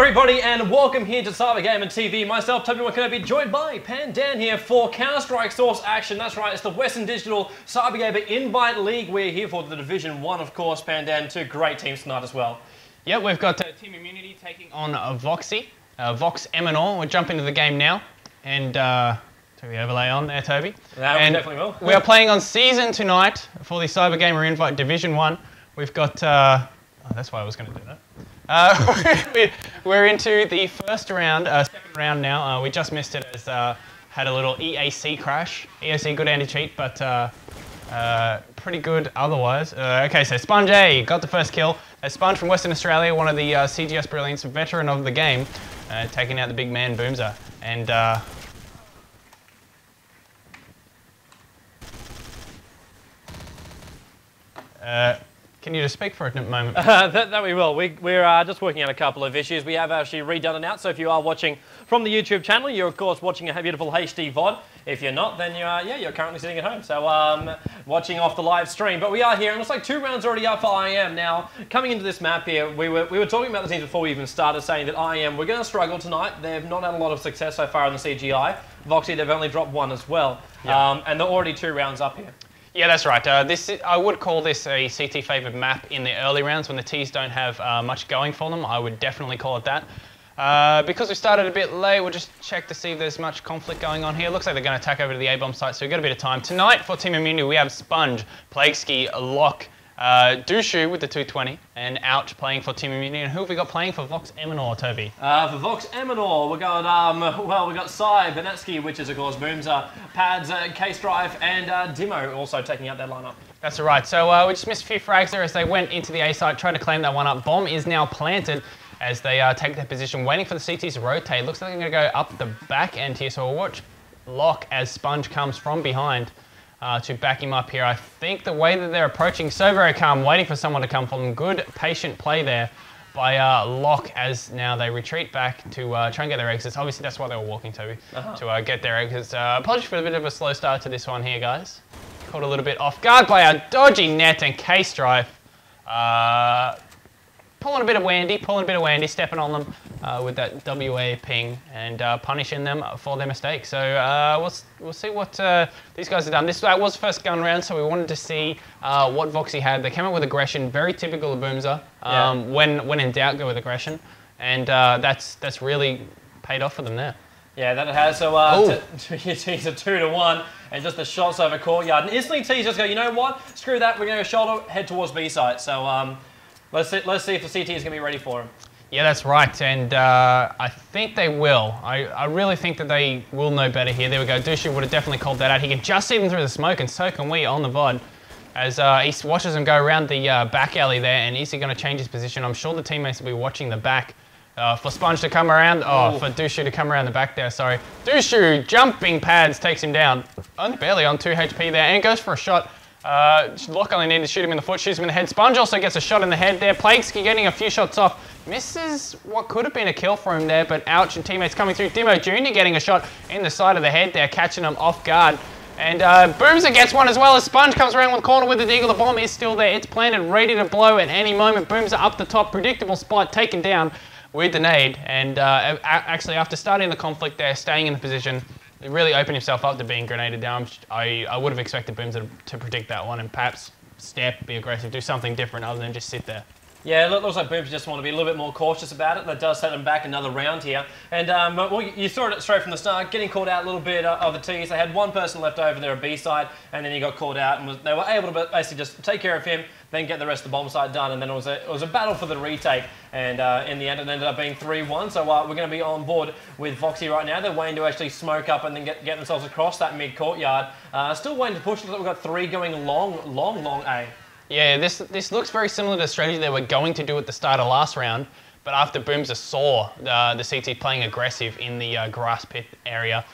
everybody, and welcome here to CyberGamerTV. Myself, TobiWan, going to be joined by Pandan here for Counter-Strike Source action. That's right, it's the Western Digital CyberGamer Invite League. We're here for the Division 1, of course, Pandan. Two great teams tonight as well. Yeah, we've got Team Immunity taking on Vox Eminor. We'll jump into the game now. And turn the overlay on there, Toby. Yeah, we definitely will. We are playing on Season tonight for the CyberGamer Invite Division 1. We've got... oh, that's why I was going to do that. We're into the first round, second round now. We just missed it as had a little EAC crash. EAC good anti-cheat, but pretty good otherwise. Okay, so Sponge A got the first kill. Sponge from Western Australia, one of the CGS Brilliance veteran of the game, taking out the big man Boomzer. And can you just speak for a moment? That we will. We're just working on a couple of issues. We have actually redone it out, so if you are watching from the YouTube channel, you're of course watching a beautiful HD VOD. If you're not, then you're currently sitting at home, so watching off the live stream. But we are here, and it looks like 2 rounds already up for IM. Now, coming into this map here, we were talking about the teams before we even started, saying that IM, we're going to struggle tonight. They've not had a lot of success so far in the CGI. Voxy, they've only dropped 1 as well, yeah. And they're already 2 rounds up here. Yeah, that's right. I would call this a CT favoured map in the early rounds when the Ts don't have much going for them. I would definitely call it that. Because we started a bit late, we'll just check to see if there's much conflict going on here. Looks like they're going to attack over to the A-bomb site, so we've got a bit of time. Tonight for Team Immunity, we have Sponge, Plagueski, Lock, Dushu with the 220, and Ouch playing for Team Immunity. And who have we got playing for Vox Eminor, Toby? For Vox Eminor, we've got Cy, Benetsky, which is of course Boomzer, Pads, K-Strife, and Dimo also taking out that lineup. That's right. So we just missed a few frags there as they went into the A site, trying to claim that one up. Bomb is now planted as they take their position, waiting for the CTs to rotate. Looks like they're going to go up the back end here, so we'll watch Lock as Sponge comes from behind to back him up here. I think the way that they're approaching so very calm, waiting for someone to come for them. Good, patient play there by Lock as now they retreat back to try and get their exits. Obviously, that's why they were walking, Toby, to get their exits. Apologies for a bit of a slow start to this one here, guys. Caught a little bit off guard by a dodgy net and K-Strife. Pulling a bit of Wandy, stepping on them with that WA ping and punishing them for their mistakes. So we'll see what these guys have done. This was first gun round, so we wanted to see what Voxy had. They came up with aggression, very typical of Boomzer. When in doubt, go with aggression, and that's really paid off for them there. Yeah, that it has. So T's a 2-1, and just the shots over courtyard, and instantly T's just go, you know what? Screw that. We're going to go shoulder, head towards B site. So. Let's see if the CT is going to be ready for him. Yeah, that's right, and I think they will. I really think that they will know better here. There we go. Dushu would have definitely called that out. He can just see them through the smoke, and so can we on the VOD. As he watches them go around the back alley there, and is he going to change his position? I'm sure the teammates will be watching the back for Sponge to come around. Oh, for Dushu to come around the back there, sorry. Dushu, jumping pads, takes him down. Only barely on 2 HP there, and goes for a shot. Lock only needed to shoot him in the foot, shoots him in the head. Sponge also gets a shot in the head there. Plagueski getting a few shots off. Misses what could have been a kill for him there, but Ouch and teammates coming through. Dimo Jr. getting a shot in the side of the head there, catching him off guard. And Boomzer gets one as well as Sponge comes around with the corner with the deagle. The bomb is still there. It's planted, ready to blow at any moment. Boomzer up the top, predictable spot, taken down with the nade. And actually, after starting the conflict there, staying in the position, he really opened himself up to being grenaded down. I would have expected Boomzer to predict that one and perhaps step, be aggressive, do something different other than just sit there. Yeah, it looks like Boomzer just want to be a little bit more cautious about it. That does set them back another round here. And well, you saw it straight from the start, getting called out a little bit of the Ts. They had one person left over there at B side, and then he got called out, and they were able to basically just take care of him, then get the rest of the bomb site done, and then it was a battle for the retake. And in the end, it ended up being 3-1. So we're going to be on board with Voxy right now. They're waiting to actually smoke up and then get themselves across that mid courtyard. Still waiting to push. Looks like we've got 3 going long A. Yeah, this looks very similar to the strategy they were going to do at the start of last round, but after Boomzer saw the CT playing aggressive in the grass pit area,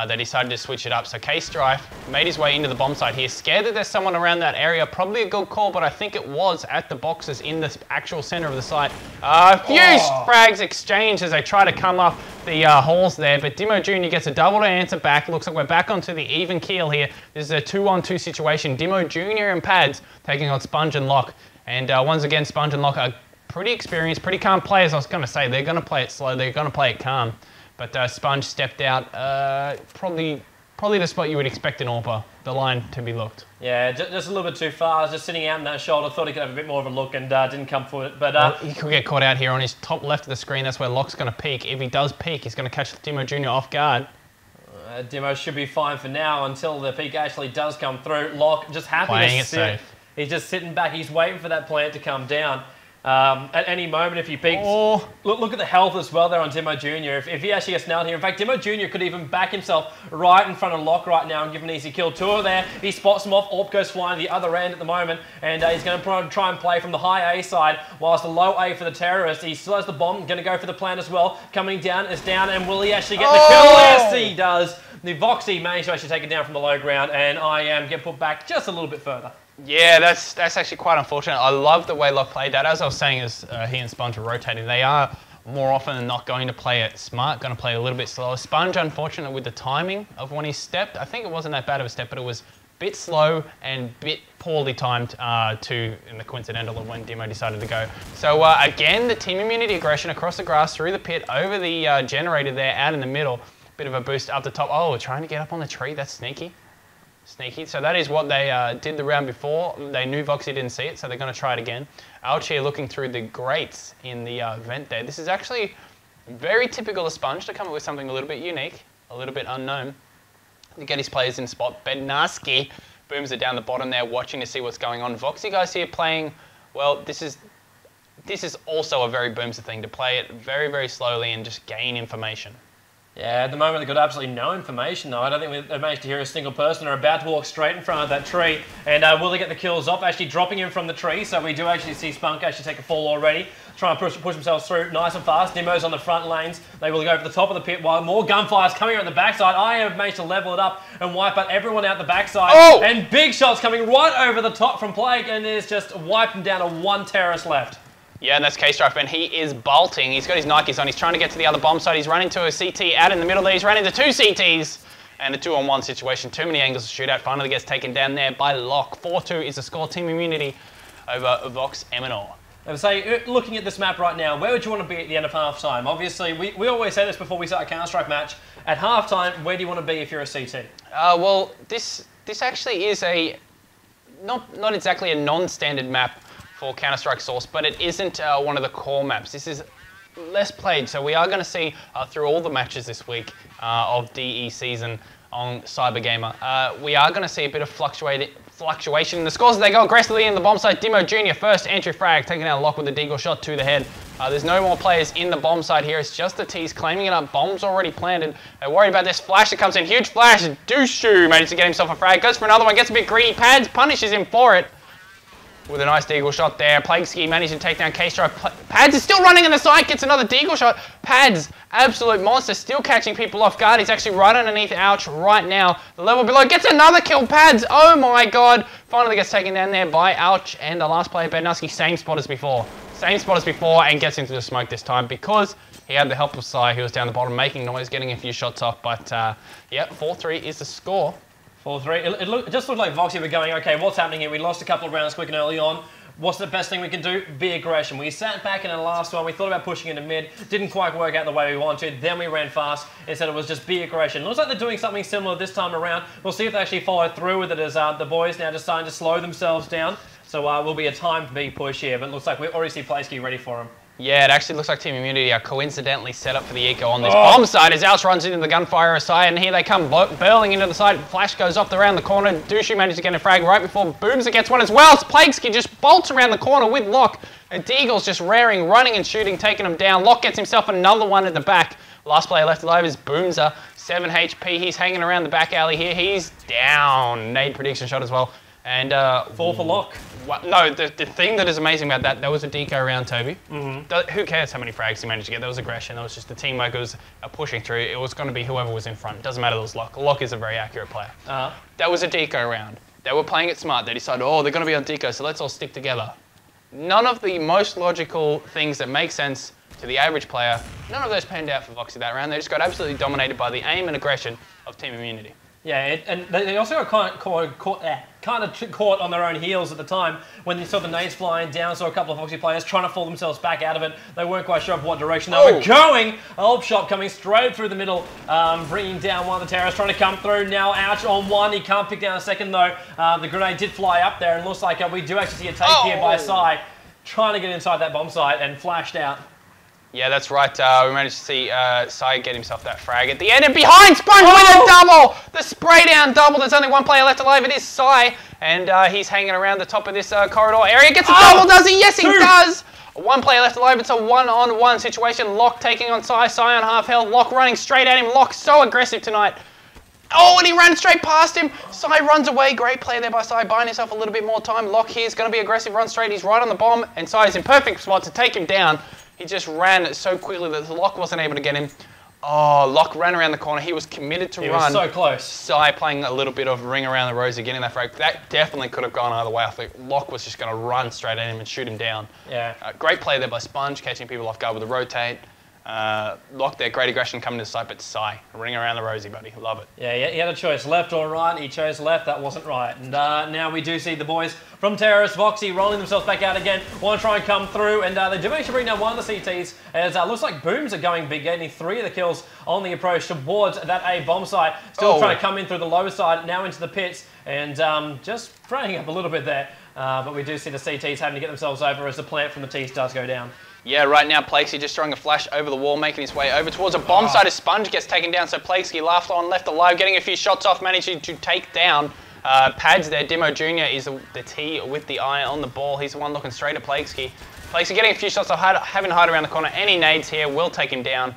they decided to switch it up. So K-Strife made his way into the bomb site here, scared that there's someone around that area. Probably a good call, but I think it was at the boxes in the actual center of the site. A few frags exchanged as they try to come up the halls there, but Dimo Jr. gets a double to answer back. Looks like we're back onto the even keel here. This is a 2-on-2 situation. Dimo Jr. and Pads taking on Sponge and Lock. And once again, Sponge and Lock are pretty experienced, pretty calm players. I was going to say, they're going to play it slow, they're going to play it calm. But Sponge stepped out, probably the spot you would expect in AWPA, the line to be looked. Yeah, just a little bit too far. Just sitting out in that shoulder. Thought he could have a bit more of a look and didn't come for it. But well, he could get caught out here on his top left of the screen. That's where Locke's going to peek. If he does peek, he's going to catch Demo Jr. off guard. Demo should be fine for now until the peek actually does come through. Locke just happy Playing to it sit. safe. He's just sitting back. He's waiting for that plant to come down. At any moment, if he peeks, look at the health as well there on Demo Jr. If he actually gets nailed here, in fact, Demo Jr. could even back himself right in front of Locke right now and give him an easy kill. Two there, he spots him off. AWP goes flying to the other end at the moment, and he's going to try and play from the high A side, whilst the low A for the terrorist. He still has the bomb, going to go for the plant as well. Coming down, is down, and will he actually get the kill? Yes, he does. The Voxy managed to actually take it down from the low ground, and I am get put back just a little bit further. Yeah, that's actually quite unfortunate. I love the way Locke played that. As I was saying, as he and Sponge were rotating, they are more often than not going to play it smart, going to play a little bit slower. Sponge, unfortunate with the timing of when he stepped. I think it wasn't that bad of a step, but it was a bit slow and a bit poorly timed in the coincidental of when Demo decided to go. So again, the team immunity aggression across the grass, through the pit, over the generator there, out in the middle. Bit of a boost up the top. Oh, we're trying to get up on the tree. That's sneaky. Sneaky. So that is what they did the round before. They knew Voxy didn't see it, so they're going to try it again. Ouch here looking through the grates in the vent there. This is actually very typical of Sponge to come up with something a little bit unique, a little bit unknown. To get his players in spot. Bednarski booms it down the bottom there, watching to see what's going on. Voxy guys here playing, well, this is also a very Boomser thing, to play it very, very slowly and just gain information. Yeah, at the moment they've got absolutely no information though. I don't think they've managed to hear a single person. They're about to walk straight in front of that tree. And will they get the kills off? Actually dropping him from the tree. So we do actually see Spunk actually take a fall already. Try and push themselves through nice and fast. Demo's on the front lanes. They will go for the top of the pit while more gunfires coming out on the backside. I have managed to level it up and wipe out everyone out the backside. Oh! And big shots coming right over the top from Plague. And there's just wiping down to one terrorist left. Yeah, and that's K-Strife, and he is bolting. He's got his Nikes on. He's trying to get to the other bomb site. He's running to a CT out in the middle there. He's running into two CTs. And a 2-on-1 situation. Too many angles to shoot at. Finally gets taken down there by Locke. 4-2 is the score. Team immunity over Vox Eminor. I would say, looking at this map right now, where would you want to be at the end of half-time? Obviously, we always say this before we start a Counter-Strike match. At half-time, where do you want to be if you're a CT? Well, this actually is a not exactly a non-standard map for Counter-Strike Source, but it isn't one of the core maps. This is less played, so we are going to see through all the matches this week of DE season on CyberGamer, we are going to see a bit of fluctuation in the scores as they go aggressively in the bomb site. Demo Jr. first entry frag, taking out Locke with a deagle shot to the head. There's no more players in the bomb site here. It's just the T's claiming it up. Bombs already planted. They're worried about this flash that comes in. Huge flash. Dushu managed to get himself a frag. Goes for another one. Gets a bit greedy. Pads punishes him for it. With a nice deagle shot there. Plagueski managed to take down K-Stripe. Pads is still running in the side, gets another deagle shot. Pads, absolute monster, still catching people off guard. He's actually right underneath Ouch right now. The level below gets another kill. Pads, oh my god. Finally gets taken down there by Ouch. And the last player, Bednarski, same spot as before. Same spot as before, and gets into the smoke this time because he had the help of Sai, who was down the bottom making noise, getting a few shots off. But yeah, 4-3 is the score. 4-3. It just looked like Voxy were going, okay, what's happening here? We lost a couple of rounds quick and early on. What's the best thing we can do? Be aggression. We sat back in the last one. We thought about pushing into mid. Didn't quite work out the way we wanted. Then we ran fast. Instead, it was just be aggression. Looks like they're doing something similar this time around. We'll see if they actually follow through with it as the boys now just starting to slow themselves down. So will be a time B push here. But it looks like we already see Playsky ready for him. Yeah, it actually looks like Team Immunity are coincidentally set up for the eco on this bomb side as Ouch runs into the gunfire aside, and here they come burling into the side. Flash goes off around the corner. Dushu manages to get a frag right before Boomser gets one as well. Plagueski just bolts around the corner with Locke. And Deagle's just raring, running and shooting, taking him down. Locke gets himself another one at the back. Last player left alive is Boomser. 7 HP. He's hanging around the back alley here. He's down. Nade prediction shot as well. And 4 for Locke. No, the thing that is amazing about that was a deco round, Toby. Who cares how many frags he managed to get? That was aggression. That was just the teamwork. It was pushing through. It was going to be whoever was in front. It doesn't matter. It was Locke. Locke is a very accurate player. That was a deco round. They were playing it smart. They decided, oh, they're going to be on deco, so let's all stick together. None of the most logical things that make sense to the average player, none of those panned out for Voxy that round. They just got absolutely dominated by the aim and aggression of Team Immunity. Yeah, and they also got kind of caught on their own heels at the time when they saw the nades flying down, saw a couple of Voxy players trying to fall themselves back out of it. They weren't quite sure of what direction they were going. Ulp shot coming straight through the middle, bringing down one of the terrorists, trying to come through. Now Ouch on one. He can't pick down a second though. The grenade did fly up there, and looks like we do actually see a take here by Cy, trying to get inside that bomb site and flashed out. Yeah, that's right. We managed to see Cy get himself that frag at the end, and behind Sponge with a double! The spray down double. There's only one player left alive. It is Cy, and he's hanging around the top of this corridor area. Gets a double, does he? Yes, he does! One player left alive. It's a one-on-one situation. Lock taking on Cy. Cy on half health. Lock running straight at him. Lock so aggressive tonight. Oh, and he ran straight past him. Cy runs away. Great play there by Cy, buying himself a little bit more time. Lock here is going to be aggressive, run straight. He's right on the bomb, and Cy is in perfect spot to take him down. He just ran so quickly that Lock wasn't able to get him. Oh, Lock ran around the corner. He was committed to run. He was so close. Cy playing a little bit of ring around the rosy, getting that frag. That definitely could have gone either way. I think Lock was just going to run straight at him and shoot him down. Yeah. Great play there by Sponge, catching people off guard with a rotate. Lock there, great aggression coming to the site, but Cy, ring around the rosy, buddy. Love it. Yeah, he had a choice, left or right. He chose left. That wasn't right. And now we do see the boys from Terrorist Voxy rolling themselves back out again. Want to try and come through, and they do actually bring down one of the CTs. As looks like Booms are going big, getting 3 of the kills on the approach towards that A bomb site. Still trying to come in through the lower side, now into the pits, and just fraying up a little bit there. But we do see the CTs having to get themselves over as the plant from the T's does go down. Yeah, right now Plakesky just throwing a flash over the wall, making his way over towards a bomb site as Sponge gets taken down. So Plakesky left alive, getting a few shots off, managing to take down Pads there. Dimo Jr. is the T with the eye on the ball. He's the one looking straight at Plakesky. Plakesky getting a few shots off, having to hide around the corner. Any nades here will take him down.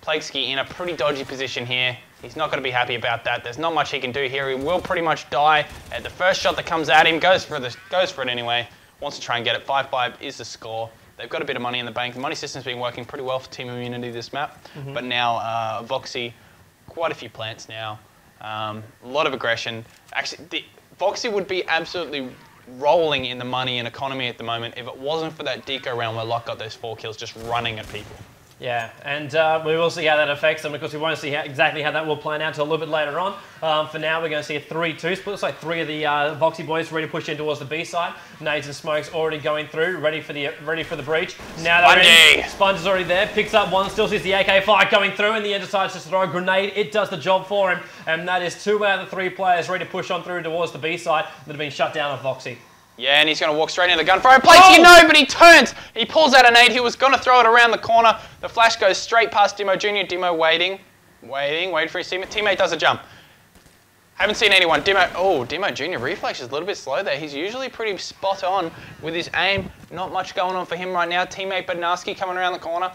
Plakesky in a pretty dodgy position here. He's not going to be happy about that. There's not much he can do here. He will pretty much die at the first shot that comes at him. Goes for it anyway. Wants to try and get it. 5-5 is the score. They've got a bit of money in the bank. The money system's been working pretty well for Team Immunity this map. But now Voxy, quite a few plants now. A lot of aggression. Actually, Voxy would be absolutely rolling in the money and economy at the moment if it wasn't for that deco round where Lock got those 4 kills just running at people. Yeah, and we will see how that affects them, because we won't see exactly how that will plan out until a little bit later on. For now, we're going to see a 3-2 split. Looks like 3 of the Voxy boys ready to push in towards the B side. Nades and Smokes already going through, ready for the breach. Now they're in. Sponge is already there, picks up one, still sees the AK-5 coming through, and the end decides to throw a grenade. It does the job for him, and that is 2 out of the 3 players ready to push on through towards the B side that have been shut down of Voxy. Yeah, and he's going to walk straight into the gunfire. Plakesky, no, but he turns. He pulls out a nade. He was going to throw it around the corner. The flash goes straight past Dimo Jr. Dimo waiting for his teammate. Teammate does a jump. Haven't seen anyone. Dimo Jr. reflex is a little bit slow there. He's usually pretty spot on with his aim. Not much going on for him right now. Teammate Badnarski coming around the corner,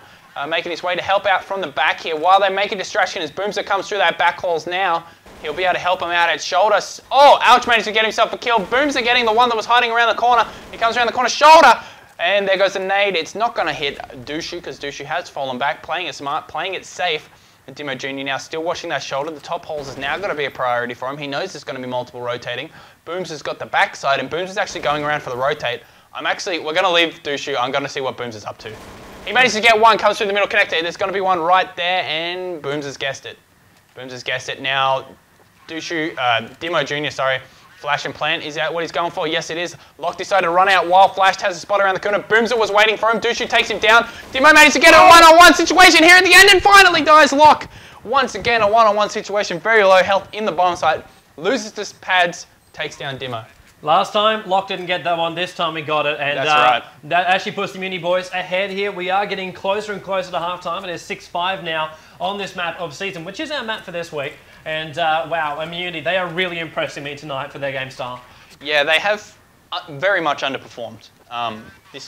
making his way to help out from the back here while they make a distraction as Boomser comes through that back halls now. He'll be able to help him out at shoulder. Oh, Ouch managed to get himself a kill. Boomser getting the one that was hiding around the corner. He comes around the corner, shoulder, and there goes the nade. It's not going to hit Dushu because Dushu has fallen back, playing it smart, playing it safe. And Dimo Jr. now still watching that shoulder. The top holes is now going to be a priority for him. He knows there's going to be multiple rotating. Booms has got the backside, and Booms is actually going around for the rotate. We're going to leave Dushu. I'm going to see what Booms is up to. He managed to get one, comes through the middle connector. There's going to be one right there, and Booms has guessed it. Booms has guessed it. Now, Dimo Jr., sorry, Flash and plant, is that what he's going for? Yes, it is. Lock decided to run out while Flash has a spot around the corner. Boomser was waiting for him. Dushu takes him down. Dimo managed to get a one-on-one situation here at the end, and finally dies Lock. Once again, a one-on-one situation, very low health in the bomb site. Loses to Pads, takes down Dimo. Last time, Lock didn't get that one. This time, he got it. And that's right. That actually puts the Muni boys ahead here. We are getting closer and closer to halftime. It is 6-5 now on this map of season, which is our map for this week. And wow, Immunity, they are really impressing me tonight for their game style. Yeah, they have very much underperformed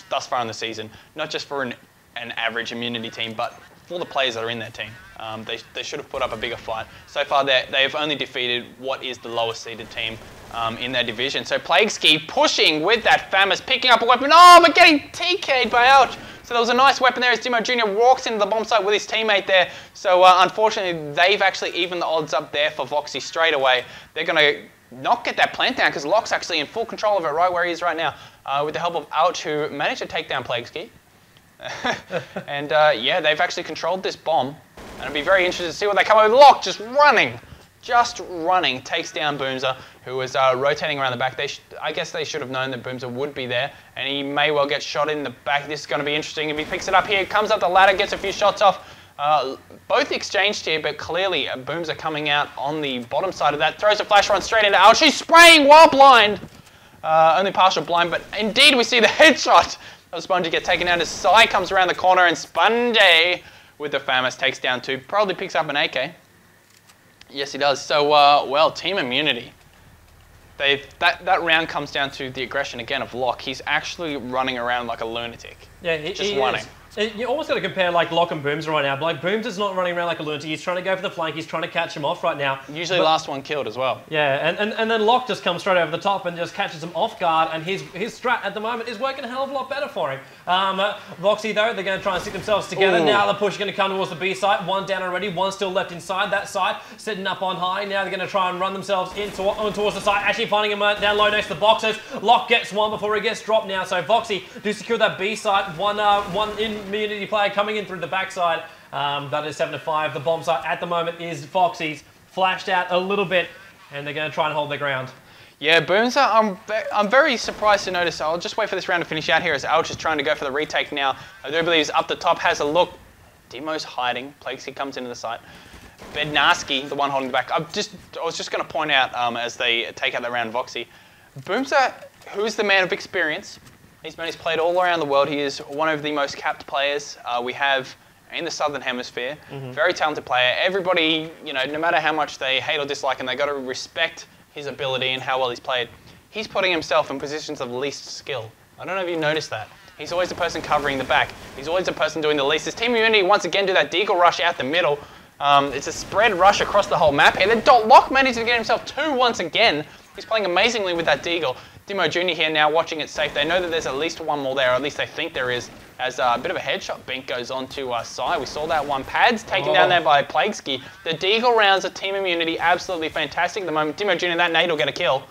thus far in the season. Not just for an average Immunity team, but for the players that are in their team. They should have put up a bigger fight. So far, they've only defeated what is the lowest seeded team in their division. So Plagueski pushing with that Famous, picking up a weapon. Oh, but getting TK'd by Ouch. So there was a nice weapon there as Dimo Jr. walks into the bomb site with his teammate there. So unfortunately, they've actually evened the odds up there for Voxy straight away. They're going to not get that plant down because Lock's actually in full control of it right where he is right now with the help of Ouch, who managed to take down Plagueski. And yeah, they've actually controlled this bomb. And it'll be very interesting to see what they come up with. Lock just running just running, takes down Boomzer, who was rotating around the back. I guess they should have known that Boomzer would be there, and he may well get shot in the back. This is going to be interesting. If he picks it up here, comes up the ladder, gets a few shots off. Both exchanged here, but clearly Boomzer coming out on the bottom side of that. Throws a flash run straight into Ouch. She's spraying while blind. Only partial blind, but indeed we see the headshot of Spongy get taken out as Psy comes around the corner, and Spongy with the FAMAS takes down 2. Probably picks up an AK. Yes, he does. So, well, team immunity. That round comes down to the aggression again of Locke. He's actually running around like a lunatic. Yeah, just running. You almost got to compare like Locke and Boomzer right now. But like Boomzer's not running around like a lunatic. He's trying to go for the flank. He's trying to catch him off right now. Usually last one killed as well. Yeah, and then Locke just comes straight over the top and just catches him off guard. And his strat at the moment is working a hell of a lot better for him. Voxy though, they're going to try and stick themselves together. Ooh. Now the push is going to come towards the B side. 1 down already. 1 still left inside that side, sitting up on high. Now they're going to try and run themselves towards the side. Actually finding him down low next to the boxes. Locke gets 1 before he gets dropped now. So Voxy do secure that B side. One immunity player coming in through the backside. That is 7-5. The bomb site at the moment is Foxy's. Flashed out a little bit, and they're going to try and hold their ground. Yeah, Boomzer, I'm very surprised to notice. I'll just wait for this round to finish out here as Ouch is trying to go for the retake now. I do believe he's up the top, has a look. Demo's hiding. Plaguesy comes into the site. Bednarski, the one holding the back. I was just going to point out as they take out the round Voxy. Boomzer, who's the man of experience. He's played all around the world. He is one of the most capped players we have in the Southern Hemisphere. Very talented player. Everybody, you know, no matter how much they hate or dislike him, they got to respect his ability and how well he's played. He's putting himself in positions of least skill. I don't know if you noticed that. He's always the person covering the back. He's always the person doing the least. His team immunity once again do that deagle rush out the middle. It's a spread rush across the whole map here. Then Locke managed to get himself 2 once again. He's playing amazingly with that deagle. Dimo Jr. here now watching it safe. They know that there's at least 1 more there, or at least they think there is, as a bit of a headshot bink goes on to Psy. We saw that one. Pads taken down there by Plaguesky. The deagle rounds of team immunity, absolutely fantastic at the moment. Dimo Jr., that nade will get a kill.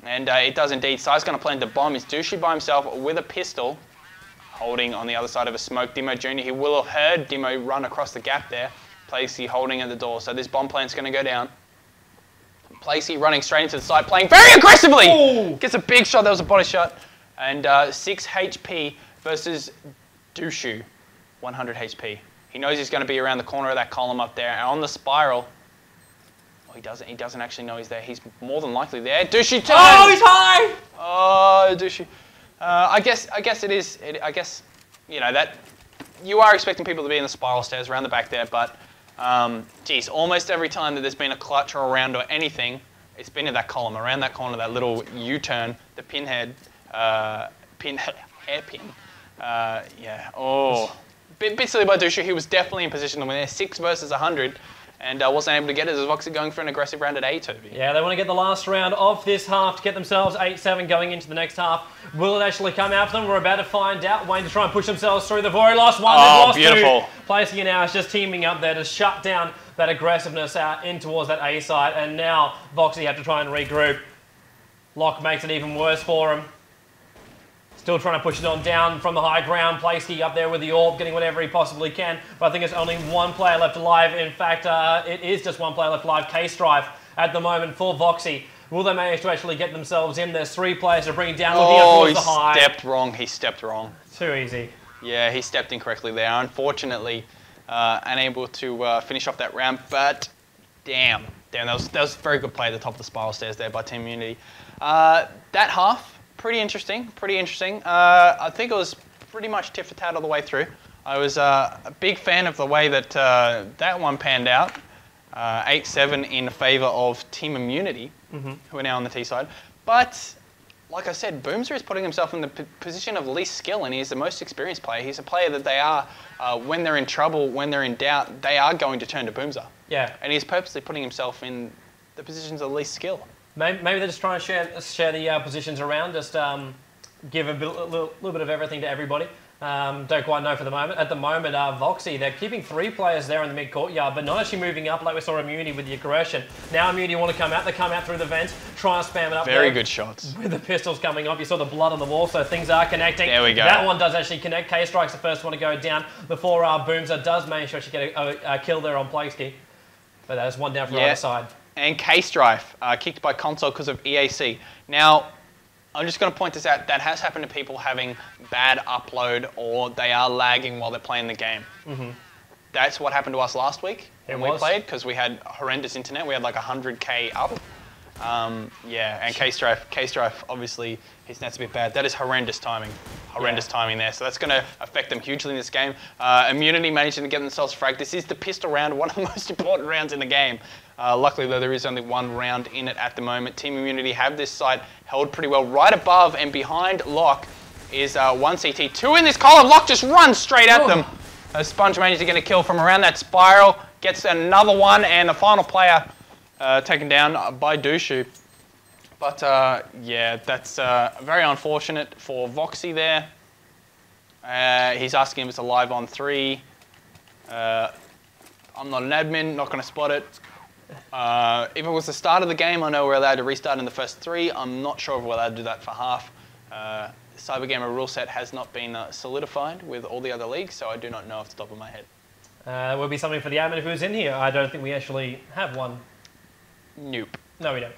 And it does indeed. Psy's going to plant the bomb. He's douchey by himself with a pistol, holding on the other side of a smoke. Dimo Jr., he will have heard Dimo run across the gap there. Plaguesky holding at the door. So this bomb plant's going to go down. Plaguesky running straight into the site, playing very aggressively! Ooh. Gets a big shot, that was a body shot. And 6 HP versus Dushu, 100 HP. He knows he's going to be around the corner of that column up there. And on the spiral, oh, he doesn't actually know he's there. He's more than likely there. Dushu turns! Oh, he's high! Oh, Dushu. I guess it is, I guess, you know, that you are expecting people to be in the spiral stairs around the back there, but geez, almost every time that there's been a clutch or a round or anything, it's been in that column, around that corner, that little U-turn, the pinhead, hairpin. Yeah, oh. Bit silly by Dushu. He was definitely in position to win there. 6 versus 100, and wasn't able to get it as Voxy going for an aggressive round at A, Toby. Yeah, they want to get the last round of this half to get themselves 8-7 going into the next half. Will it actually come out for them? We're about to find out. Wayne to try and push themselves through. They've already lost 1, they've lost beautiful. 2. Placing it now is just teaming up there to shut down that aggressiveness out in towards that A side. And now Voxy have to try and regroup. Locke makes it even worse for him. Still trying to push it on down from the high ground. Plaguesky up there with the orb, getting whatever he possibly can. But I think there's only 1 player left alive. In fact, it is just 1 player left alive. K-Strife at the moment for Voxy. Will they manage to actually get themselves in? There's 3 players to bring it down. Looking up towards the high. He stepped wrong. He stepped wrong. Too easy. Yeah, he stepped incorrectly there. Unfortunately, unable to finish off that round. But damn, that was a very good play at the top of the spiral stairs there by Team Immunity. That half. Pretty interesting. I think it was pretty much tit for tat all the way through. I was a big fan of the way that that one panned out. 8-7 in favour of Team Immunity, who are now on the T side. But, like I said, Boomzer is putting himself in the position of least skill, and he's the most experienced player. He's a player that they are, when they're in trouble, when they're in doubt, they are going to turn to Boomzer. Yeah. And he's purposely putting himself in the positions of least skill. Maybe they're just trying to share the positions around, just give a little bit of everything to everybody. Don't quite know for the moment. At the moment, Voxy, they're keeping 3 players there in the mid-courtyard, but not actually moving up like we saw Immunity with the aggression. Now Immunity want to come out. They come out through the vents, try and spam it up. Very good shots. With the pistols coming up. You saw the blood on the wall, so things are connecting. There we go. That one does actually connect. K-Strike's the first one to go down before Boomzer does manage to actually get a kill there on Plaguesky. But there's 1 down from the other side. and K-Strife kicked by console because of EAC. Now, I'm just going to point this out. That has happened to people having bad upload or they are lagging while they're playing the game. That's what happened to us last week when we played because we had horrendous internet. We had like 100k up. Yeah, and K-Strife, obviously, his net's a bit bad. That is horrendous timing. Horrendous timing there. So that's going to affect them hugely in this game. Immunity managing to get themselves fragged. This is the pistol round, one of the most important rounds in the game. Luckily, though, there is only one round in it at the moment. Team Immunity have this site held pretty well. Right above and behind Lock is one CT. Two in this column. Lock just runs straight at them. Sponge managed to get a kill from around that spiral. Gets another one, and the final player taken down by Dushu. But yeah, that's very unfortunate for Voxy there. He's asking if it's a live on 3. I'm not an admin, not going to spot it. If it was the start of the game, I know we're allowed to restart in the first 3. I'm not sure if we're allowed to do that for half. CyberGamer rule set has not been solidified with all the other leagues, so I do not know off the top of my head. That would be something for the admin who's in here. I don't think we actually have one. Nope. No, we don't.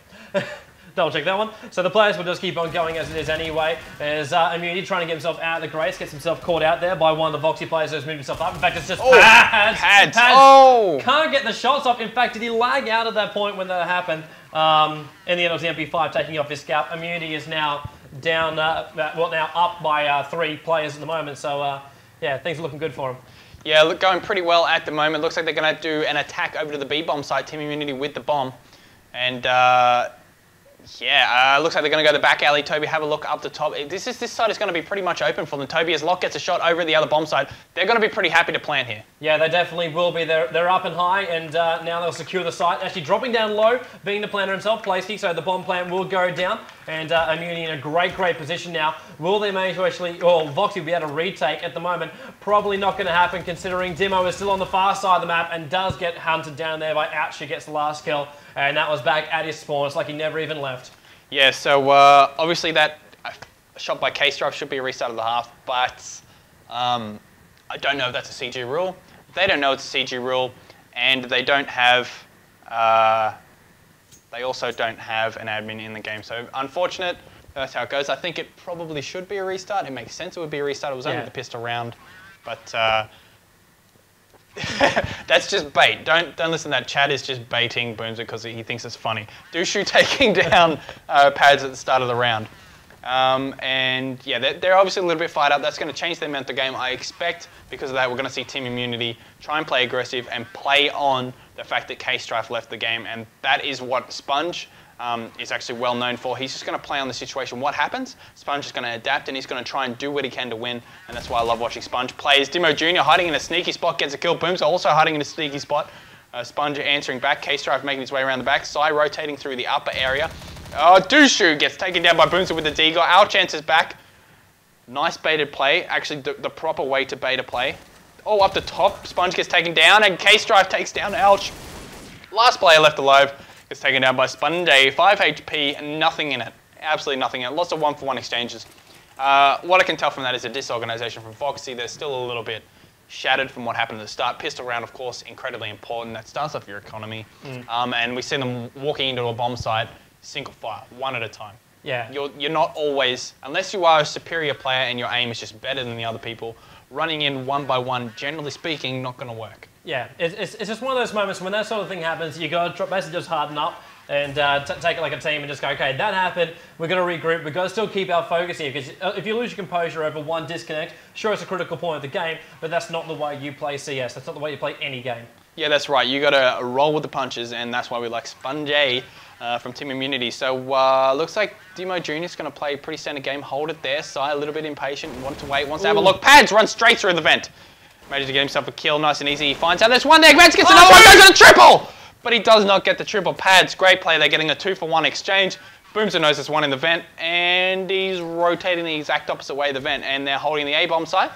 Double check that one. So the players will just keep on going as it is anyway. There's Immunity trying to get himself out of the grace, gets himself caught out there by one of the Voxy players who's moved himself up. In fact, it's just Pads. Oh! Can't get the shots off. In fact, did he lag out at that point when that happened? In the end, it was the MP5 taking off his scalp. Immunity is now down, now up by 3 players at the moment. So yeah, things are looking good for him. Yeah, look, going pretty well at the moment. Looks like they're going to do an attack over to the B-bomb site. Team Immunity with the bomb. And yeah, looks like they're going to go the back alley. Toby, have a look up the top. This side is going to be pretty much open for them. Toby, as Lock gets a shot over the other bomb side, they're going to be pretty happy to plant here. Yeah, they definitely will be. They're up and high, and now they'll secure the site. Actually dropping down low, being the planter himself, Placey, so the bomb plant will go down. And Immunity in a great position now. Will they manage to actually, or Voxy will be able to retake at the moment? Probably not going to happen, considering Dimo is still on the far side of the map and does get hunted down there by Ouch, who gets the last kill. And that was back at his spawn. It's like he never even left. Yeah, so obviously that shot by K-Strife should be a restart of the half, but I don't know if that's a CG rule. They don't know it's a CG rule, and they don't have, they also don't have an admin in the game. So unfortunate, that's how it goes. I think it probably should be a restart. It makes sense it would be a restart. It was only the pistol round, but that's just bait. Don't listen to that. Chad is just baiting Booms because he thinks it's funny. Dushu taking down Pads at the start of the round. And yeah, they're obviously a little bit fired up. That's going to change the amount of the game. I expect because of that we're going to see Team Immunity try and play aggressive and play on the fact that K-Strife left the game. And that is what Sponge is actually well known for. He's just going to play on the situation. What happens? Sponge is going to adapt and he's going to try and do what he can to win. And that's why I love watching Sponge play. Dimo Jr. hiding in a sneaky spot, gets a kill. Booms also hiding in a sneaky spot. Sponge answering back. K-Strife making his way around the back. Psy rotating through the upper area. Dushu gets taken down by Boomser with the Deagle. Our chance is back. Nice baited play. Actually, the proper way to bait a play. Oh, up the top. Sponge gets taken down and K-Strife takes down Ouch. Last player left alive. Gets taken down by Sponge. 5 HP, nothing in it. Absolutely nothing in it. Lots of 1-for-1 exchanges. What I can tell from that is a disorganization from Voxy. They're still a little bit shattered from what happened at the start. Pistol round, of course, incredibly important. That starts off your economy. And we see them walking into a bomb site, single fire, one at a time. Yeah. You're not always, unless you are a superior player and your aim is just better than the other people, running in one by one, generally speaking, not going to work. Yeah, it's just one of those moments when that sort of thing happens, you got to basically just harden up and take it like a team and just go, okay, that happened, we've got to regroup, we've got to still keep our focus here, because if you lose your composure over one disconnect, sure, it's a critical point of the game, but that's not the way you play CS, that's not the way you play any game. Yeah, that's right, you got to roll with the punches, and that's why we like Sponge from Team Immunity. So looks like Dimo Jr. is going to play a pretty standard game, hold it there, Psy a little bit impatient, wants to wait, wants to have a look, Pads runs straight through the vent. Manages to get himself a kill, nice and easy. He finds out there's one there. Pads gets another one, goes to the triple! But he does not get the triple. Pads, great play. They're getting a 2-for-1 exchange. Boomser knows there's one in the vent, and he's rotating the exact opposite way of the vent, and they're holding the A-bomb site.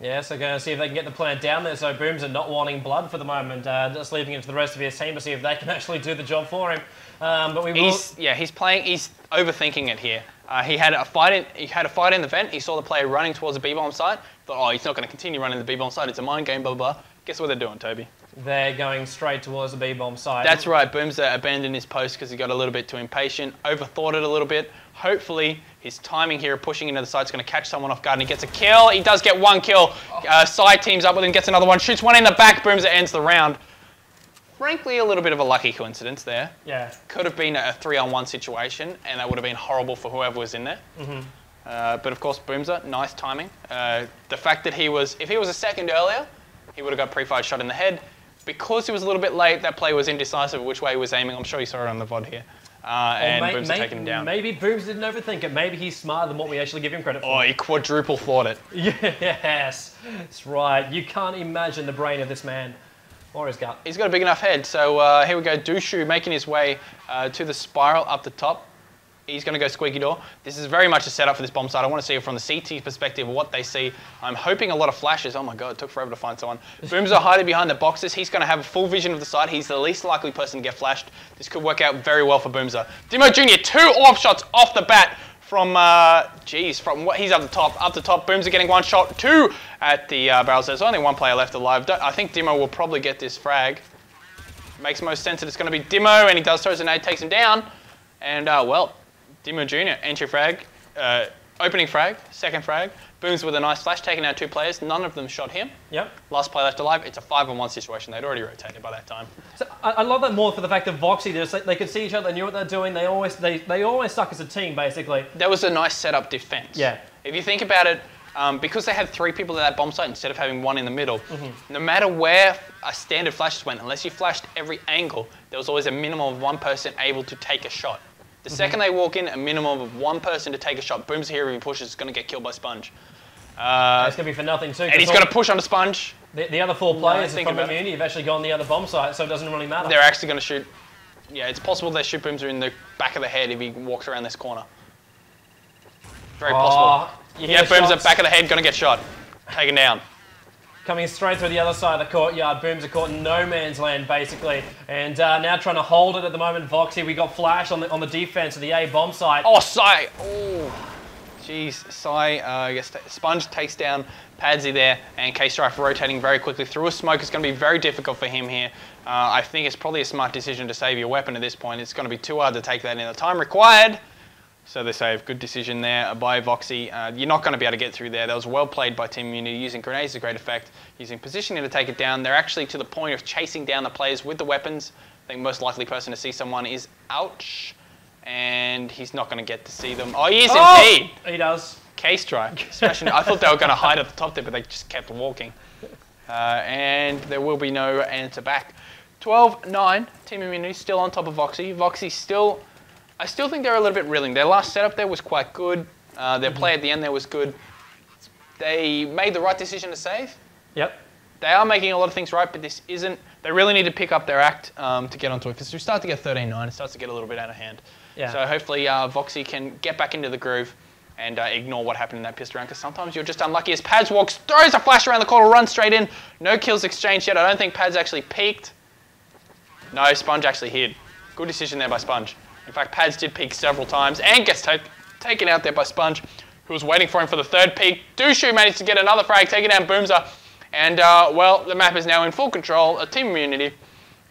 Yeah, so going to see if they can get the plant down there. So Boomser not wanting blood for the moment, just leaving it to the rest of his team to see if they can actually do the job for him. But we will... He's overthinking it here. He had a fight in the vent. He saw the player running towards the B-bomb site. Thought, oh, he's not going to continue running the B-bomb site. It's a mind game, blah, blah, blah. Guess what they're doing, Toby? They're going straight towards the B-bomb side. That's right. Boomzer abandoned his post because he got a little bit too impatient, overthought it a little bit. Hopefully, his timing here of pushing into the side is going to catch someone off guard and he gets a kill. He does get one kill. Side teams up with him, gets another one, shoots one in the back. Boomzer ends the round. Frankly, a little bit of a lucky coincidence there. Yeah. Could have been a 3-on-1 situation, and that would have been horrible for whoever was in there. But of course, Boomzer, nice timing. The fact that if he was a second earlier, he would have got pre-fired shot in the head. Because he was a little bit late, that play was indecisive of which way he was aiming. I'm sure you saw it on the VOD here. And Boomzer taking him down. Maybe Boomzer didn't overthink it. Maybe he's smarter than what we actually give him credit for. Oh, he quadruple thought it. Yes, that's right. You can't imagine the brain of this man. Or his gut. He's got a big enough head. So here we go. Dushu making his way to the spiral up the top. He's going to go squeaky door. This is very much a setup for this bomb site. I want to see it from the CT perspective of what they see. I'm hoping a lot of flashes. Oh my god, it took forever to find someone. Boomzer hiding behind the boxes. He's going to have a full vision of the site. He's the least likely person to get flashed. This could work out very well for Boomzer. Dimo Jr., 2 AWP shots off the bat from, he's up the top. Up the top, Boomzer getting 1 shot, 2 at the barrels. There's only 1 player left alive. I think Dimo will probably get this frag. Makes most sense that it's going to be Dimo, and he does throw a nade, takes him down. And, well, Dimo Jr., entry frag, opening frag, second frag. Booms with a nice flash, taking out 2 players. None of them shot him. Yep. Last player left alive. It's a 5-on-1 situation. They'd already rotated by that time. So I love that more for the fact that Voxy, they could see each other, they knew what they're doing. They always stuck as a team, basically. That was a nice setup defense. Yeah. If you think about it, because they had 3 people at that bomb site instead of having 1 in the middle, no matter where a standard flashes went, unless you flashed every angle, there was always a minimum of 1 person able to take a shot. The second they walk in, a minimum of 1 person to take a shot. Boom's here, if he pushes, is going to get killed by Sponge. It's going to be for nothing too. And he's going to push on the Sponge. The other 4 players from Immunity have actually gone the other bomb site, so it doesn't really matter. They're actually going to shoot. Yeah, it's possible they shoot Boomzer in the back of the head if he walks around this corner. Very possible. Yeah, Boomzer back of the head, going to get shot. Taken down. Coming straight through the other side of the courtyard. Boomzer caught in no man's land, basically. And now trying to hold it at the moment. Voxy, we got Flash on the defense of the A bomb site. Oh, Sai! Oh, jeez. Sai, I guess Sponge takes down Padsy there, and K-Strife rotating very quickly through a smoke. It's going to be very difficult for him here. I think it's probably a smart decision to save your weapon at this point. It's going to be too hard to take that in the time required. So they save. Good decision there by Voxy. You're not going to be able to get through there. That was well played by Team Immunity, using grenades to great effect, using positioning to take it down. They're actually to the point of chasing down the players with the weapons. I think most likely person to see someone is Ouch, and he's not going to get to see them. Oh, he is indeed! He does. K-Strike. Smashing. I thought they were going to hide at the top there, but they just kept walking. And there will be no answer back. 12-9. Team Immunity still on top of Voxy. Voxy still... I still think they're a little bit reeling. Their last setup there was quite good. Their play at the end there was good. They made the right decision to save. Yep. They are making a lot of things right, but this isn't. They really need to pick up their act to get onto it. Because we start to get 13-9, it starts to get a little bit out of hand. Yeah. So hopefully Voxy can get back into the groove and ignore what happened in that pistol round. Because sometimes you're just unlucky as Pads walks, throws a flash around the corner, runs straight in. No kills exchanged yet. I don't think Pads actually peeked. No, Sponge actually hid. Good decision there by Sponge. In fact, Pads did peek several times and gets taken out there by Sponge, who was waiting for him for the 3rd peek. Dushu managed to get another frag, taking down Boomzer. And, well, the map is now in full control of Team Immunity.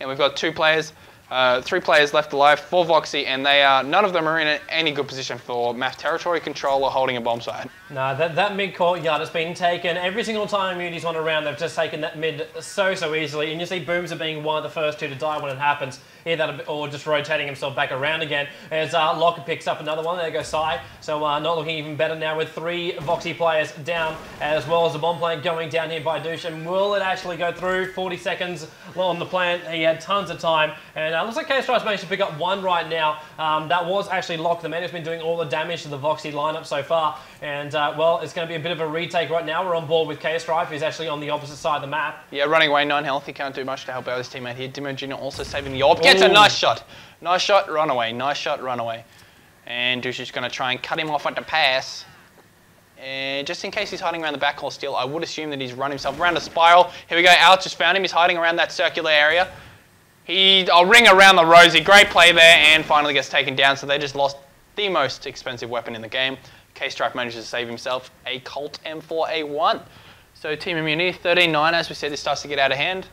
And we've got 3 players left alive for Voxy, and none of them are in any good position for map territory control or holding a bomb site. No, that mid courtyard has been taken. Every single time Immunity's won a round, they've just taken that mid so easily. And you see Boomzer being one of the first 2 to die when it happens. Either that or just rotating himself back around again. As Locker picks up another one. There goes Sai. So not looking even better now with 3 Voxy players down, as well as the bomb plant going down here by Douche. And will it actually go through? 40 seconds on the plant. He had tons of time. And looks like K-Strike's managed to pick up 1 right now. That was actually Lock, the man who's been doing all the damage to the Voxy lineup so far. And, well, it's going to be a bit of a retake right now. We're on board with K-Strife, who's actually on the opposite side of the map. Yeah, running away, 9 health. He can't do much to help out his teammate here. Dimo Jr. also saving the orb. Gets a nice shot. Nice shot, run away. Nice shot, run away. And Douche is going to try and cut him off at the pass. And just in case he's hiding around the backhaul still, I would assume that he's run himself around a spiral. Here we go, Alex just found him. He's hiding around that circular area. I'll ring around the rosy. Great play there, and finally gets taken down. So they just lost the most expensive weapon in the game. K-Strife manages to save himself a Colt M4A1. So Team Immunity, 13-9. As we said, this starts to get out of hand.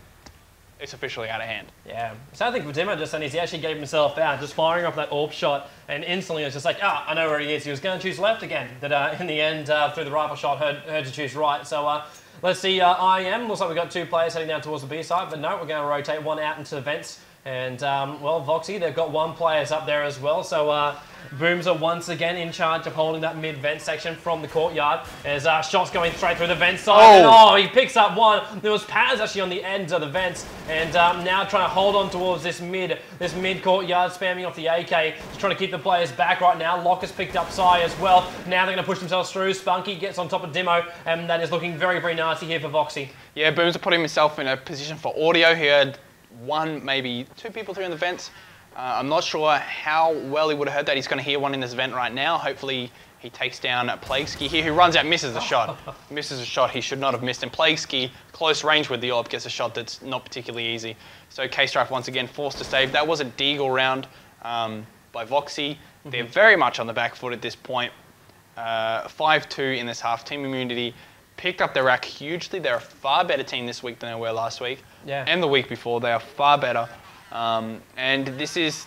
it's officially out of hand. Yeah. So I think for Dimo just then is he actually gave himself out, just firing off that AWP shot, and instantly it was just like, I know where he is. He was going to choose left again, but in the end, through the rifle shot, heard to choose right. So let's see, IM, looks like we've got 2 players heading down towards the B side, but no, we're going to rotate one out into the vents. And, well, Voxy, they've got 1 player up there as well. So Booms are once again in charge of holding that mid-vent section from the courtyard. There's shots going straight through the vent side. And, he picks up one. There was Paz actually on the ends of the vents. And now trying to hold on towards this mid-courtyard, spamming off the AK. Just trying to keep the players back right now. Locker's picked up Psy as well. Now they're going to push themselves through. Spunky gets on top of Dimo. And that is looking very, very nasty here for Voxy. Yeah, Booms are putting himself in a position for audio. He had 1, maybe 2 people through in the vents. I'm not sure how well he would have heard that. He's going to hear one in this vent right now. Hopefully he takes down Plagueski here, who runs out, misses the shot. Misses a shot he should not have missed. And Plagueski, close range with the AWP, gets a shot that's not particularly easy. So K-Strife once again forced to save. That was a Deagle round by Voxy. They're very much on the back foot at this point. 5-2 in this half. Team Immunity picked up their rack hugely. They're a far better team this week than they were last week. Yeah. And the week before. They are far better. And this is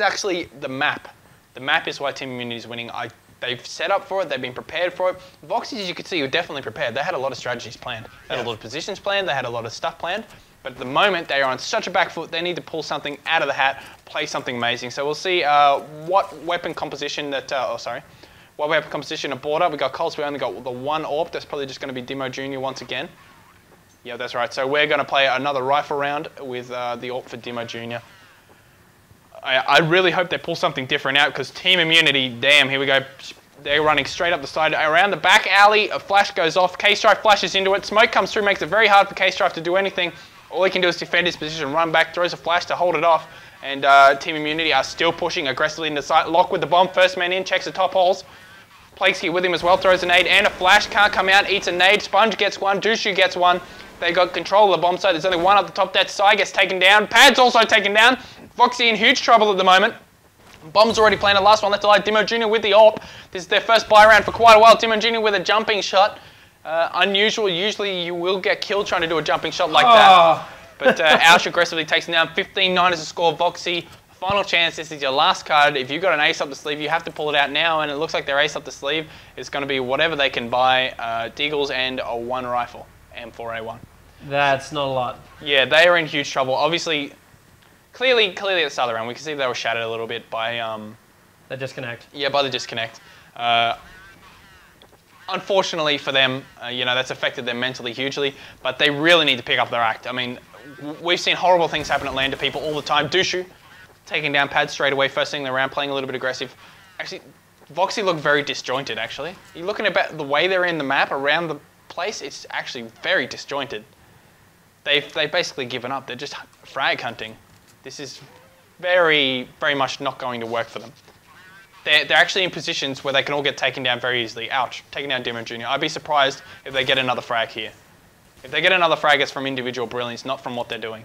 actually the map. The map is why Team Immunity is winning. They've set up for it. They've been prepared for it. Voxy, as you could see, were definitely prepared. They had a lot of strategies planned. They had a lot of positions planned. They had a lot of stuff planned. But at the moment, they are on such a back foot, they need to pull something out of the hat, play something amazing. So we'll see what weapon composition that... what weapon composition aboard up. We got Colts. We only got the 1 AWP. That's probably just going to be Dimo Jr. once again. Yeah, that's right. So we're going to play another rifle round with the AWP for Dimo Jr. I really hope they pull something different out because Team Immunity, damn, here we go. They're running straight up the side. Around the back alley, a flash goes off. K-Strife flashes into it. Smoke comes through, makes it very hard for K-Strife to do anything. All he can do is defend his position, run back, throws a flash to hold it off. And Team Immunity are still pushing aggressively into sight. Lock with the bomb. First man in, checks the top holes. Plagueski with him as well, throws a nade and a flash. Can't come out, eats a nade. Sponge gets one. Dushu gets one. They got control of the bomb site. There's only one up the top. That Psy gets taken down. Pad's also taken down. Voxy in huge trouble at the moment. Bomb's already planted. Last one left alive. Dimo Jr. with the AWP. This is their first buy round for quite a while. Dimo Jr. with a jumping shot. Unusual. Usually you will get killed trying to do a jumping shot like that. But Ausch aggressively takes him down. 15-9 is the score. Voxy, final chance. This is your last card. If you've got an ace up the sleeve, you have to pull it out now. And it looks like their ace up the sleeve is going to be whatever they can buy. Deagles and a 1 rifle. M4A1. That's not a lot. Yeah, they are in huge trouble. Obviously, clearly at the start of the round, we can see they were shattered a little bit by... the disconnect. Yeah, by the disconnect. Unfortunately for them, that's affected them mentally hugely, but they really need to pick up their act. I mean, we've seen horrible things happen at LAN to people all the time. Dushu taking down Pad straight away, first thing in the round, playing a little bit aggressive. Actually, Voxy look very disjointed, actually. You're looking at the way they're in the map around the place, it's actually very disjointed. They've basically given up. They're just frag hunting. This is very, very much not going to work for them. They're actually in positions where they can all get taken down very easily. Ouch, taking down Dimo Jr. I'd be surprised if they get another frag here. If they get another frag, it's from individual brilliance, not from what they're doing.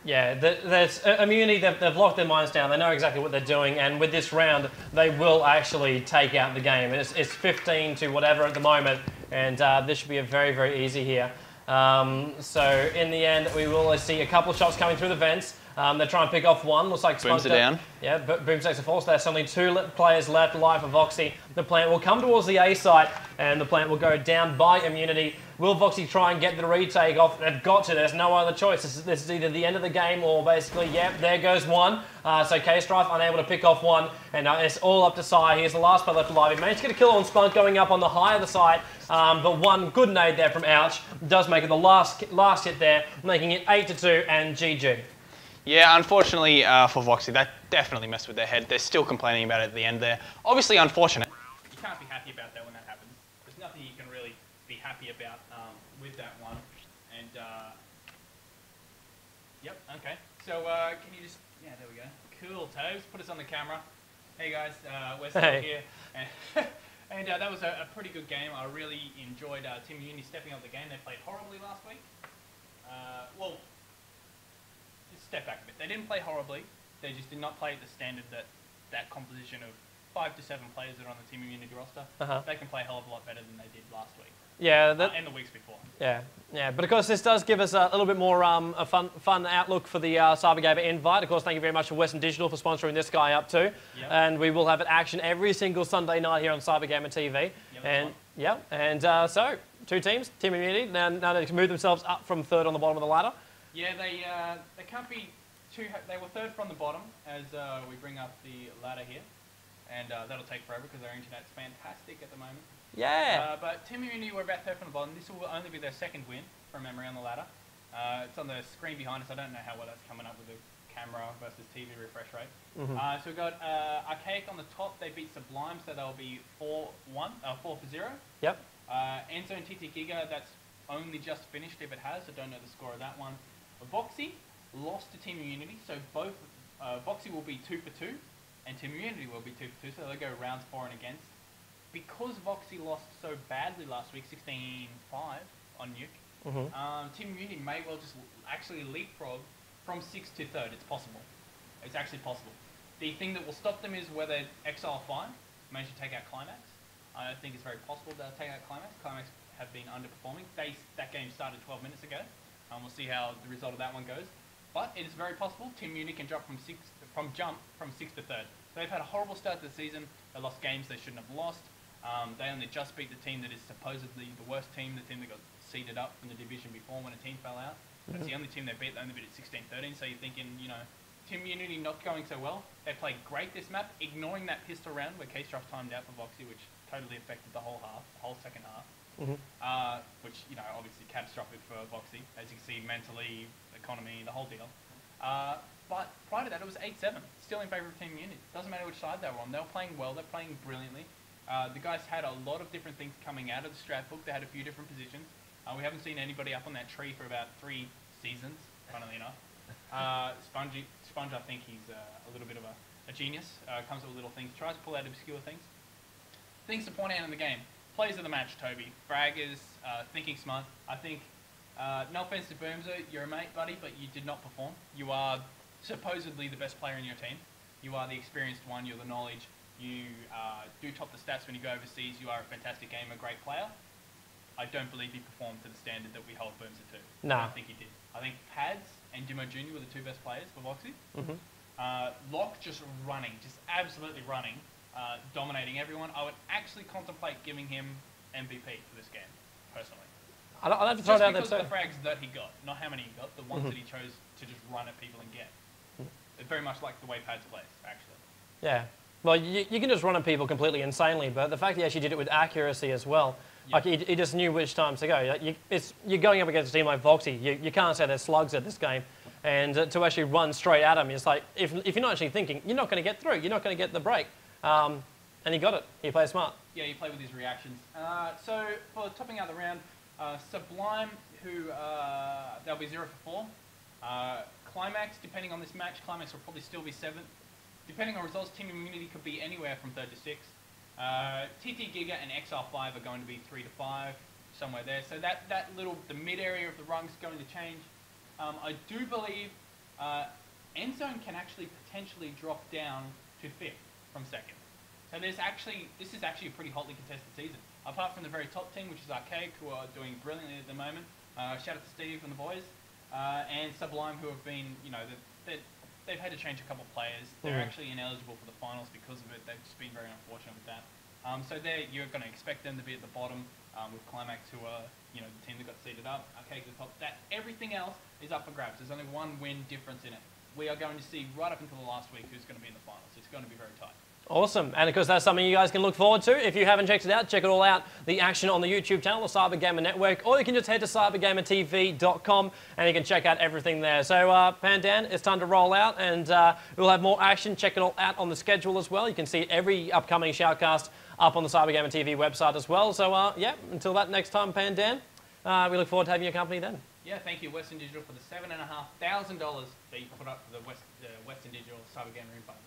Yeah, there's Immunity, they've locked their minds down. They know exactly what they're doing, and with this round, they will actually take out the game. It's 15 to whatever at the moment, and this should be a very, very easy here. So in the end, we will see a couple of shots coming through the vents. They're trying to pick off one. Looks like Booms are down. Yeah, Booms takes a fall. So there's only 2 players left alive for Voxy. The plant will come towards the A site, and the plant will go down by Immunity. Will Voxy try and get the retake off? They've got to. There's no other choice. This is either the end of the game or basically, yep, there goes one. So K-Strife unable to pick off one, and it's all up to Psy. Here's the last player left alive. He managed to get a kill on Spunk going up on the high of the site, but one good nade there from Ouch does make it the last hit there, making it 8-2 and GG. Yeah, unfortunately for Voxy, that definitely messed with their head. They're still complaining about it at the end there. Obviously unfortunate. You can't be happy about that when that happens. There's nothing you can really be happy about with that one. And, yep, okay. So, can you just, yeah, there we go. Cool, Tobes, put us on the camera. Hey guys, we're still here. And that was a pretty good game. I really enjoyed Team Uni stepping up the game. They played horribly last week. Well, just step back a bit. They didn't play horribly. They just did not play at the standard that composition of 5 to 7 players that are on the Team Immunity roster. They can play a hell of a lot better than they did last week. Yeah, and the weeks before. Yeah, yeah. But of course, this does give us a little bit more a fun outlook for the CyberGamer invite. Of course, thank you very much to Western Digital for sponsoring this guy up too. Yep. And we will have it action every single Sunday night here on CyberGamerTV. Yep, so 2 teams, Team Immunity. Now they can move themselves up from 3rd on the bottom of the ladder. Yeah, they can't be too. They were 3rd from the bottom as we bring up the ladder here, and that'll take forever because their internet's fantastic at the moment. Yeah. But Team Immunity were about 3rd from the bottom. This will only be their 2nd win from memory on the ladder. It's on the screen behind us. I don't know how well that's coming up with the camera versus TV refresh rate. So we've got Archaic on the top. They beat Sublime, so they'll be 4-0. Yep. Endzone TT Giga, that's only just finished if it has. I don't know the score of that one. Voxy lost to Team Immunity, so both Voxy will be 2 for 2, and Team Immunity will be 2 for 2, so they'll go rounds for and against. Because Voxy lost so badly last week, 16-5 on Nuke, Team Immunity may well just actually leapfrog from 6th to 3rd. It's possible. It's actually possible. The thing that will stop them is whether Exile 5 manage to take out Climax. I think it's very possible they'll take out Climax. Climax have been underperforming. That game started 12 minutes ago. We'll see how the result of that one goes. But it is very possible Team Immunity can jump from 6th to 3rd. So they've had a horrible start to the season. They lost games they shouldn't have lost. They only just beat the team that is supposedly the worst team, the team that got seeded up from the division before when a team fell out. That's the only team they beat. They only beat at 16-13. So you're thinking, you know, Team Immunity not going so well. They played great this map, ignoring that pistol round where K-Struff timed out for Voxy, which totally affected the whole half, the whole second half. Which, you know, obviously catastrophic for Voxy, as you can see, mentally, economy, the whole deal. But prior to that, it was 8-7, still in favour of Team Immunity. Doesn't matter which side they were on. They were playing well. They're playing brilliantly. The guys had a lot of different things coming out of the strat book. They had a few different positions. We haven't seen anybody up on that tree for about 3 seasons, funnily enough. Sponge, I think he's a little bit of a genius. Comes up with little things, tries to pull out obscure things. Things to point out in the game. Plays of the match, Toby. Fraggers, thinking smart. I think, no offense to Boomzer, you're a mate, buddy, but you did not perform. You are supposedly the best player in your team. You are the experienced one, you're the knowledge. You do top the stats when you go overseas. You are a fantastic gamer, great player. I don't believe he performed to the standard that we hold Boomzer to. No. I don't think he did. I think Pads and Dimo Jr. were the 2 best players for Voxy. Locke just running, just absolutely running, dominating everyone. I would actually contemplate giving him MVP for this game, personally. I'll have to throw it out there too. Just because of the frags that he got, not how many he got, the ones that he chose to just run at people and get. It's very much like the way Pads plays, actually. Yeah. Well, you can just run at people completely insanely, but the fact that he actually did it with accuracy as well, like he just knew which times to go. You're going up against a team like Voxy. You can't say they're slugs at this game, and to actually run straight at him, it's like if you're not actually thinking, you're not going to get through. You're not going to get the break. And he got it. He played smart. Yeah, he played with his reactions. So for topping out the round, Sublime, who they'll be 0 for 4. Climax, depending on this match, Climax will probably still be 7th. Depending on results, Team Immunity could be anywhere from 3rd to 6th. TT Giga and XR5 are going to be 3 to 5, somewhere there. So the mid area of the rung is going to change. I do believe Endzone can actually potentially drop down to 5th from 2nd. So this is actually a pretty hotly contested season. Apart from the very top team, which is Archaic, who are doing brilliantly at the moment. Shout out to Steve and the boys. And Sublime, who have been, you know, they've had to change a couple of players. They're actually ineligible for the finals because of it. They've just been very unfortunate with that. So you're going to expect them to be at the bottom with Climax, who are, you know, the team that got seeded up. Archaic at the top. Everything else is up for grabs. There's only 1 win difference in it. We are going to see right up until the last week who's going to be in the finals. It's going to be very tight. Awesome. And of course, that's something you guys can look forward to. If you haven't checked it out, check it all out. The action on the YouTube channel, the CyberGamer Network, or you can just head to CyberGamerTV.com and you can check out everything there. So, Pandan, it's time to roll out and we'll have more action. Check it all out on the schedule as well. You can see every upcoming shoutcast up on the CyberGamer TV website as well. So, yeah, until that next time, Pandan, we look forward to having your company then. Yeah, thank you, Western Digital, for the $7,500 that you put up for the Western Digital CyberGamer invite.